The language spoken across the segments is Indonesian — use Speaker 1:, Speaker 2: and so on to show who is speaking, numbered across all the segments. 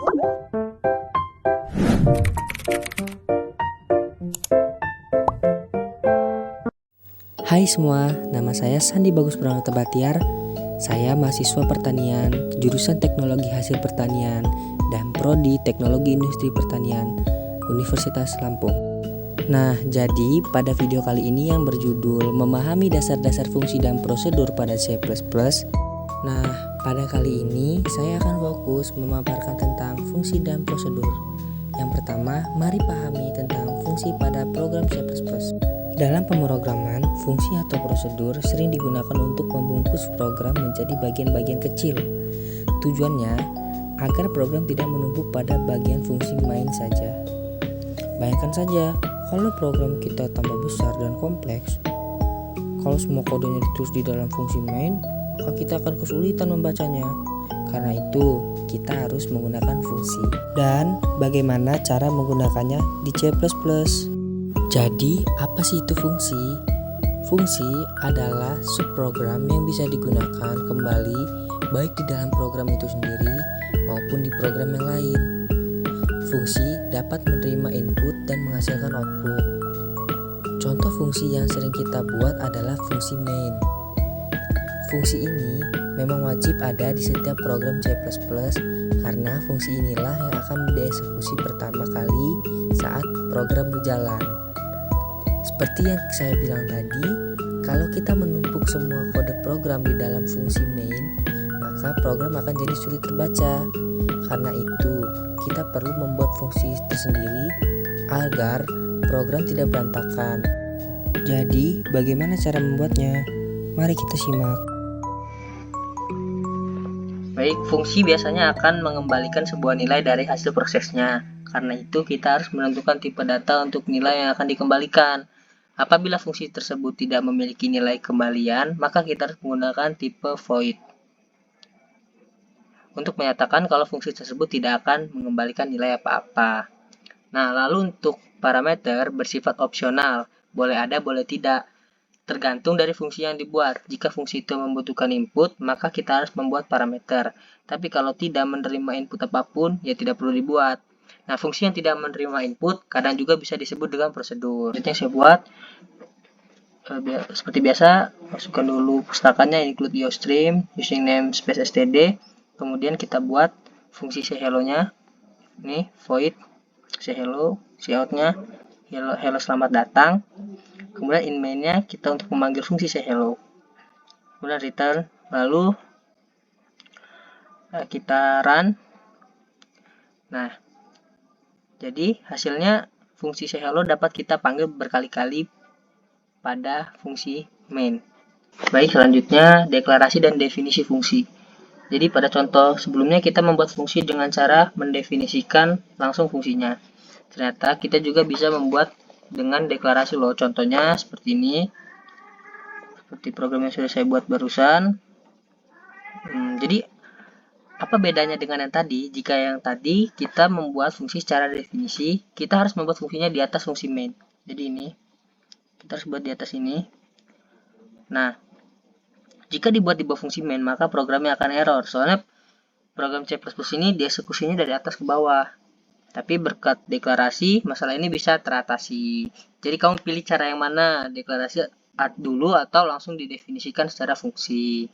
Speaker 1: Hai semua, nama saya Sandi Bagus Pranata Batiar. Saya mahasiswa pertanian, jurusan Teknologi Hasil Pertanian dan Prodi Teknologi Industri Pertanian, Universitas Lampung. Nah, jadi pada video kali ini yang berjudul Memahami Dasar-Dasar Fungsi dan Prosedur pada C++. Nah, pada kali ini saya akan fokus memaparkan tentang fungsi dan prosedur. Yang pertama, mari pahami tentang fungsi pada program C++. Dalam pemrograman, fungsi atau prosedur sering digunakan untuk membungkus program menjadi bagian-bagian kecil. Tujuannya agar program tidak menumpuk pada bagian fungsi main saja. Bayangkan saja, kalau program kita tambah besar dan kompleks, kalau semua kodenya ditulis di dalam fungsi main, maka kita akan kesulitan membacanya. Karena itu, kita harus menggunakan fungsi. Dan bagaimana cara menggunakannya di C++? Jadi, apa sih itu fungsi? Fungsi adalah subprogram yang bisa digunakan kembali baik di dalam program itu sendiri maupun di program yang lain. Fungsi dapat menerima input dan menghasilkan output. Contoh fungsi yang sering kita buat adalah fungsi main. Fungsi ini memang wajib ada di setiap program C++ karena fungsi inilah yang akan dieksekusi pertama kali saat program berjalan. Seperti yang saya bilang tadi, kalau kita menumpuk semua kode program di dalam fungsi main, maka program akan jadi sulit terbaca. Karena itu, kita perlu membuat fungsi tersendiri agar program tidak berantakan. Jadi, bagaimana cara membuatnya? Mari kita simak.
Speaker 2: Baik, fungsi biasanya akan mengembalikan sebuah nilai dari hasil prosesnya. Karena itu, kita harus menentukan tipe data untuk nilai yang akan dikembalikan. Apabila fungsi tersebut tidak memiliki nilai kembalian, maka kita harus menggunakan tipe void untuk menyatakan kalau fungsi tersebut tidak akan mengembalikan nilai apa-apa. Nah, lalu untuk parameter bersifat opsional, boleh ada, boleh tidak, tergantung dari fungsi yang dibuat. Jika fungsi itu membutuhkan input, maka kita harus membuat parameter. Tapi kalau tidak menerima input apapun, ya tidak perlu dibuat. Nah, fungsi yang tidak menerima input kadang juga bisa disebut dengan prosedur. Jadi yang saya buat, seperti biasa, masukkan dulu pustakanya, include iostream, using namespace std. Kemudian kita buat fungsi sayHello-nya. Ini void sayHello, cout-nya hello selamat datang. Kemudian in main-nya kita untuk memanggil fungsi sayHello. Kemudian return, lalu kita run. Nah, jadi hasilnya fungsi sayHello dapat kita panggil berkali-kali pada fungsi main. Baik, selanjutnya deklarasi dan definisi fungsi. Jadi pada contoh sebelumnya kita membuat fungsi dengan cara mendefinisikan langsung fungsinya. Ternyata kita juga bisa membuat dengan deklarasi loh. Contohnya seperti ini. Seperti program yang sudah saya buat barusan. Jadi apa bedanya dengan yang tadi? Jika yang tadi kita membuat fungsi secara definisi, kita harus membuat fungsinya di atas fungsi main. Jadi ini, kita harus buat di atas ini. Nah, jika dibuat di bawah fungsi main, maka programnya akan error. Soalnya program C++ ini dieksekusinya dari atas ke bawah. Tapi berkat deklarasi, masalah ini bisa teratasi. Jadi kamu pilih cara yang mana, deklarasi dulu atau langsung didefinisikan secara fungsi.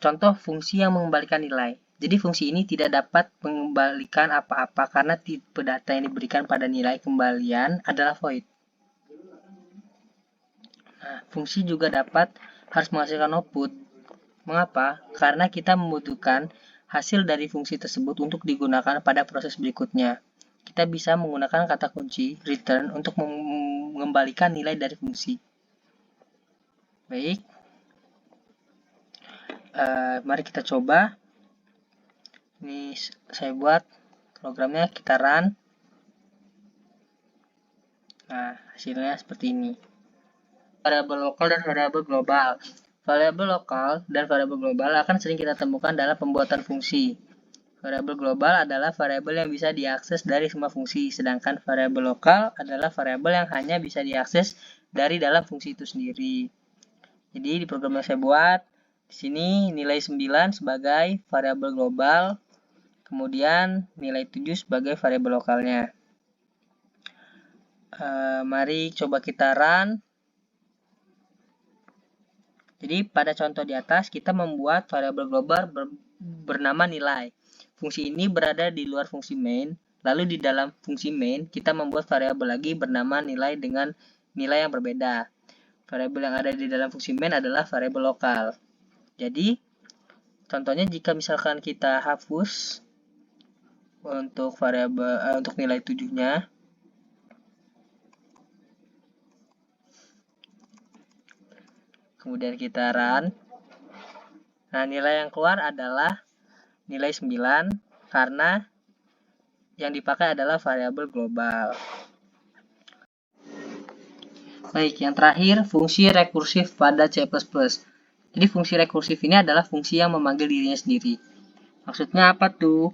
Speaker 2: Contoh fungsi yang mengembalikan nilai. Jadi fungsi ini tidak dapat mengembalikan apa-apa karena tipe data yang diberikan pada nilai kembalian adalah void. Nah, fungsi juga harus menghasilkan output. Mengapa? Karena kita membutuhkan hasil dari fungsi tersebut untuk digunakan pada proses berikutnya. Kita bisa menggunakan kata kunci return untuk mengembalikan nilai dari fungsi. Baik. Mari kita coba. Ini saya buat programnya, kita run. Nah, hasilnya seperti ini. Variabel lokal dan variabel global. Variabel lokal dan variabel global akan sering kita temukan dalam pembuatan fungsi. Variabel global adalah variabel yang bisa diakses dari semua fungsi, sedangkan variabel lokal adalah variabel yang hanya bisa diakses dari dalam fungsi itu sendiri. Jadi di program yang saya buat, di sini nilai 9 sebagai variabel global, kemudian nilai 7 sebagai variabel lokalnya. Mari coba kita run. Jadi pada contoh di atas kita membuat variabel global bernama nilai. Fungsi ini berada di luar fungsi main. Lalu di dalam fungsi main kita membuat variabel lagi bernama nilai dengan nilai yang berbeda. Variabel yang ada di dalam fungsi main adalah variabel lokal. Jadi contohnya jika misalkan kita hapus untuk variabel untuk nilai 7-nya, kemudian kita run. Nah, nilai yang keluar adalah nilai 9 karena yang dipakai adalah variabel global. Baik, yang terakhir fungsi rekursif pada C++. Jadi fungsi rekursif ini adalah fungsi yang memanggil dirinya sendiri. Maksudnya apa tuh?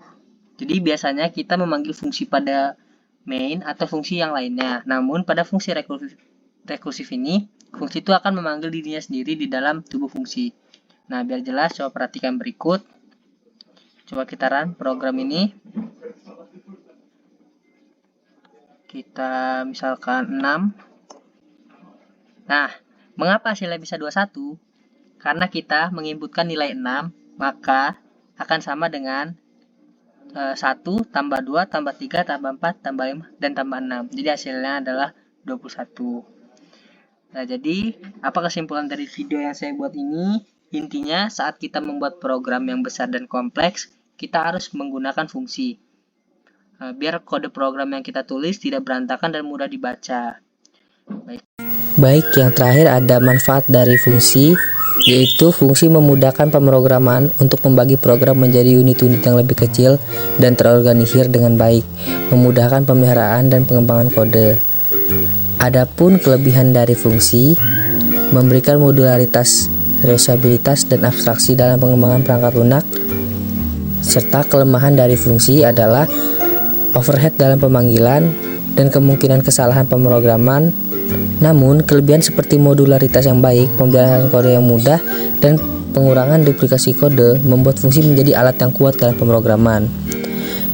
Speaker 2: Jadi biasanya kita memanggil fungsi pada main atau fungsi yang lainnya. Namun pada fungsi rekursif ini, fungsi itu akan memanggil dirinya sendiri di dalam tubuh fungsi. Nah, biar jelas, coba perhatikan berikut. Coba kita run program ini. Kita misalkan 6. Nah, mengapa hasilnya bisa 21? Karena kita menginputkan nilai 6, maka akan sama dengan 1 tambah 2 tambah 3 tambah 4 tambah 5 dan tambah 6. Jadi hasilnya adalah 21. Nah, jadi apa kesimpulan dari video yang saya buat ini? Intinya saat kita membuat program yang besar dan kompleks, kita harus menggunakan fungsi. Biar kode program yang kita tulis tidak berantakan dan mudah dibaca.
Speaker 1: Baik, yang terakhir ada manfaat dari fungsi, yaitu fungsi memudahkan pemrograman untuk membagi program menjadi unit-unit yang lebih kecil dan terorganisir dengan baik, memudahkan pemeliharaan dan pengembangan kode. Adapun kelebihan dari fungsi, memberikan modularitas, reusabilitas, dan abstraksi dalam pengembangan perangkat lunak, serta kelemahan dari fungsi adalah overhead dalam pemanggilan dan kemungkinan kesalahan pemrograman. Namun, kelebihan seperti modularitas yang baik, pembelajaran kode yang mudah, dan pengurangan duplikasi kode membuat fungsi menjadi alat yang kuat dalam pemrograman.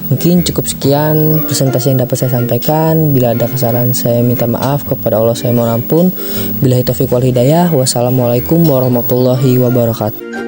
Speaker 1: Mungkin cukup sekian presentasi yang dapat saya sampaikan. Bila ada kesalahan saya minta maaf, kepada Allah saya mohon ampun. Billahi taufiq wal hidayah. Wassalamualaikum warahmatullahi wabarakatuh.